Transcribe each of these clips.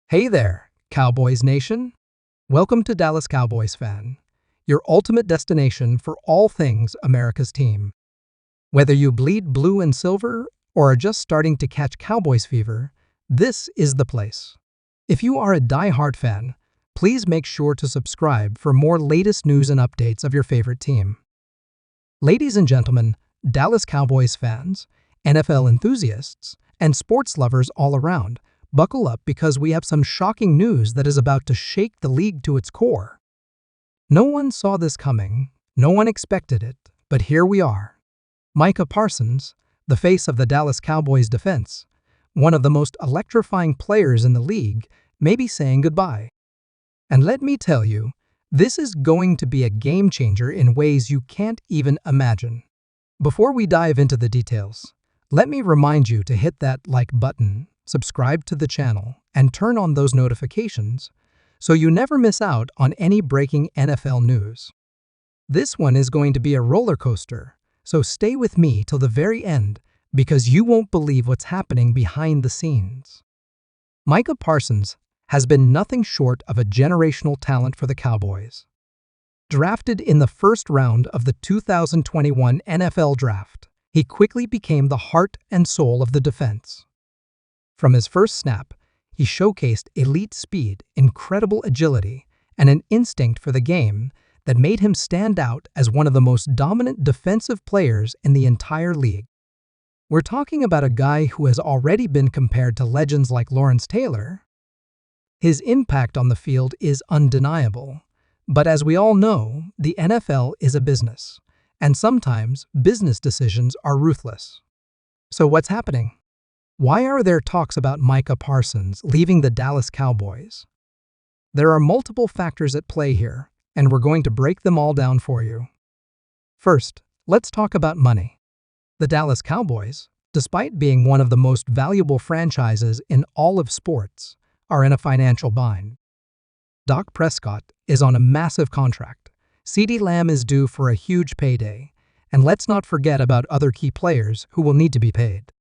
Hey there, Cowboys Nation. Welcome to Dallas Cowboys Fan, your ultimate destination for all things America's team. Whether you bleed blue and silver or are just starting to catch Cowboys fever, this is the place. If you are a die-hard fan, please make sure to subscribe for more latest news and updates of your favorite team. Ladies and gentlemen, Dallas Cowboys fans, NFL enthusiasts, and sports lovers all around, buckle up because we have some shocking news that is about to shake the league to its core. No one saw this coming, no one expected it, but here we are. Micah Parsons, the face of the Dallas Cowboys defense, one of the most electrifying players in the league, may be saying goodbye. And let me tell you, this is going to be a game changer in ways you can't even imagine. Before we dive into the details, let me remind you to hit that like button, subscribe to the channel, and turn on those notifications so you never miss out on any breaking NFL news. This one is going to be a roller coaster, so stay with me till the very end because you won't believe what's happening behind the scenes. Micah Parsons has been nothing short of a generational talent for the Cowboys. Drafted in the first round of the 2021 NFL Draft, he quickly became the heart and soul of the defense. From his first snap, he showcased elite speed, incredible agility, and an instinct for the game that made him stand out as one of the most dominant defensive players in the entire league. We're talking about a guy who has already been compared to legends like Lawrence Taylor. His impact on the field is undeniable, but as we all know, the NFL is a business, and sometimes business decisions are ruthless. So what's happening? Why are there talks about Micah Parsons leaving the Dallas Cowboys? There are multiple factors at play here, and we're going to break them all down for you. First, let's talk about money. The Dallas Cowboys, despite being one of the most valuable franchises in all of sports, are in a financial bind. Dak Prescott is on a massive contract, CeeDee Lamb is due for a huge payday, and let's not forget about other key players who will need to be paid.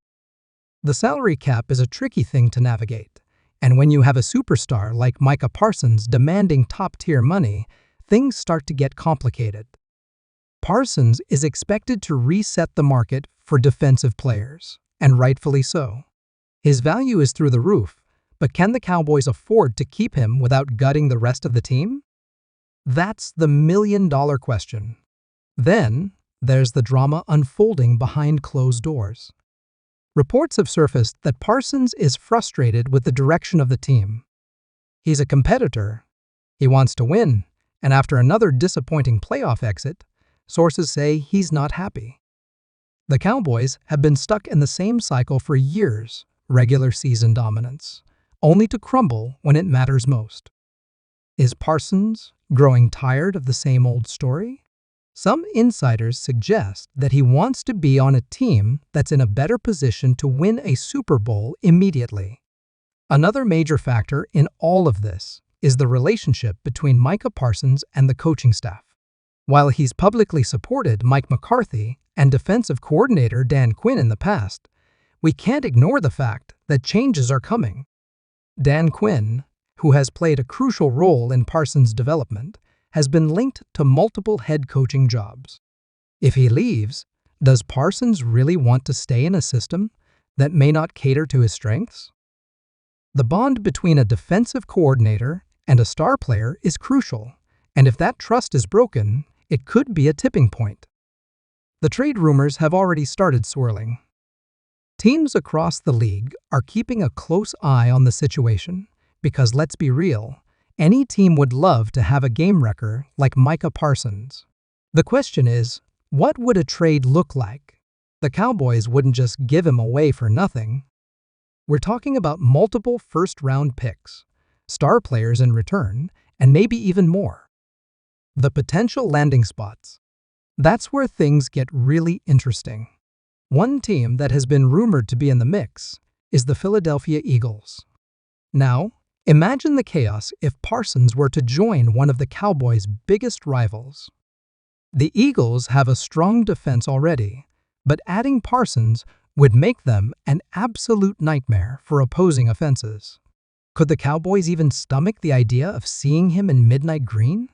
The salary cap is a tricky thing to navigate, and when you have a superstar like Micah Parsons demanding top-tier money, things start to get complicated. Parsons is expected to reset the market for defensive players, and rightfully so. His value is through the roof, but can the Cowboys afford to keep him without gutting the rest of the team? That's the million-dollar question. Then, there's the drama unfolding behind closed doors. Reports have surfaced that Parsons is frustrated with the direction of the team. He's a competitor. He wants to win, and after another disappointing playoff exit, sources say he's not happy. The Cowboys have been stuck in the same cycle for years, regular season dominance, only to crumble when it matters most. Is Parsons growing tired of the same old story? Some insiders suggest that he wants to be on a team that's in a better position to win a Super Bowl immediately. Another major factor in all of this is the relationship between Micah Parsons and the coaching staff. While he's publicly supported Mike McCarthy and defensive coordinator Dan Quinn in the past, we can't ignore the fact that changes are coming. Dan Quinn, who has played a crucial role in Parsons' development, has been linked to multiple head coaching jobs. If he leaves, does Parsons really want to stay in a system that may not cater to his strengths? The bond between a defensive coordinator and a star player is crucial, and if that trust is broken, it could be a tipping point. The trade rumors have already started swirling. Teams across the league are keeping a close eye on the situation because, let's be real, any team would love to have a game wrecker like Micah Parsons. The question is, what would a trade look like? The Cowboys wouldn't just give him away for nothing. We're talking about multiple first-round picks, star players in return, and maybe even more. The potential landing spots. That's where things get really interesting. One team that has been rumored to be in the mix is the Philadelphia Eagles. Now, imagine the chaos if Parsons were to join one of the Cowboys' biggest rivals. The Eagles have a strong defense already, but adding Parsons would make them an absolute nightmare for opposing offenses. Could the Cowboys even stomach the idea of seeing him in midnight green?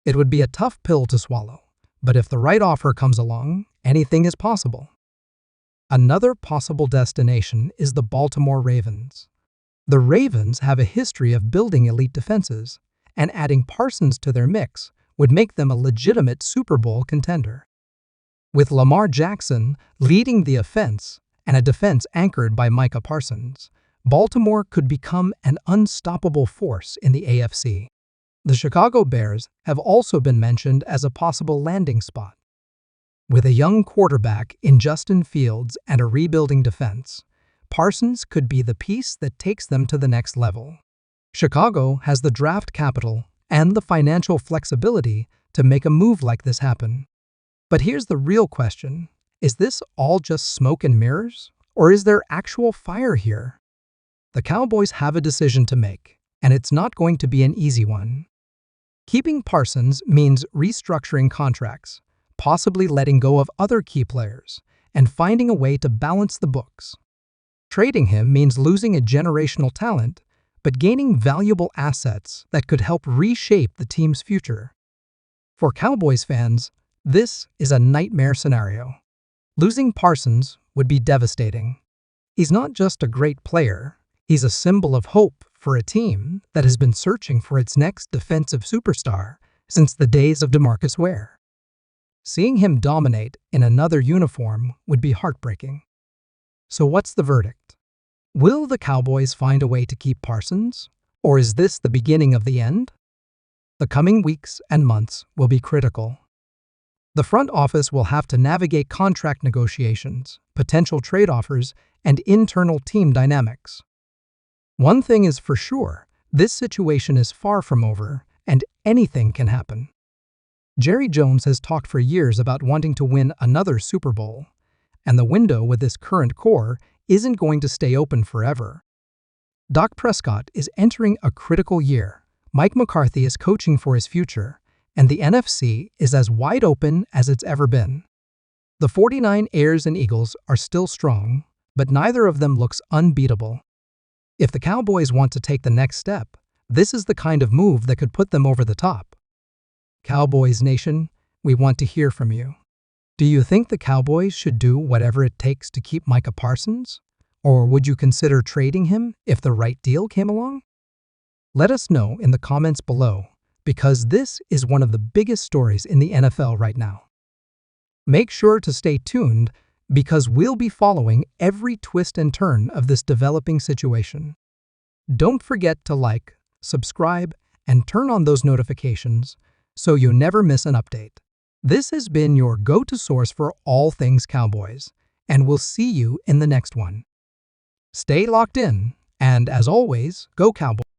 It would be a tough pill to swallow, but if the right offer comes along, anything is possible. Another possible destination is the Baltimore Ravens. The Ravens have a history of building elite defenses, and adding Parsons to their mix would make them a legitimate Super Bowl contender. With Lamar Jackson leading the offense and a defense anchored by Micah Parsons, Baltimore could become an unstoppable force in the AFC. The Chicago Bears have also been mentioned as a possible landing spot. With a young quarterback in Justin Fields and a rebuilding defense, Parsons could be the piece that takes them to the next level. Chicago has the draft capital and the financial flexibility to make a move like this happen. But here's the real question. Is this all just smoke and mirrors? Or is there actual fire here? The Cowboys have a decision to make, and it's not going to be an easy one. Keeping Parsons means restructuring contracts, possibly letting go of other key players, and finding a way to balance the books. Trading him means losing a generational talent, but gaining valuable assets that could help reshape the team's future. For Cowboys fans, this is a nightmare scenario. Losing Parsons would be devastating. He's not just a great player, he's a symbol of hope for a team that has been searching for its next defensive superstar since the days of DeMarcus Ware. Seeing him dominate in another uniform would be heartbreaking. So what's the verdict? Will the Cowboys find a way to keep Parsons, or is this the beginning of the end? The coming weeks and months will be critical. The front office will have to navigate contract negotiations, potential trade offers, and internal team dynamics. One thing is for sure, this situation is far from over, and anything can happen. Jerry Jones has talked for years about wanting to win another Super Bowl, and the window with this current core isn't going to stay open forever. Dak Prescott is entering a critical year. Mike McCarthy is coaching for his future, and the NFC is as wide open as it's ever been. The 49ers and Eagles are still strong, but neither of them looks unbeatable. If the Cowboys want to take the next step, this is the kind of move that could put them over the top. Cowboys Nation, we want to hear from you. Do you think the Cowboys should do whatever it takes to keep Micah Parsons? Or would you consider trading him if the right deal came along? Let us know in the comments below, because this is one of the biggest stories in the NFL right now. Make sure to stay tuned because we'll be following every twist and turn of this developing situation. Don't forget to like, subscribe, and turn on those notifications so you never miss an update. This has been your go-to source for all things Cowboys, and we'll see you in the next one. Stay locked in, and as always, go Cowboys!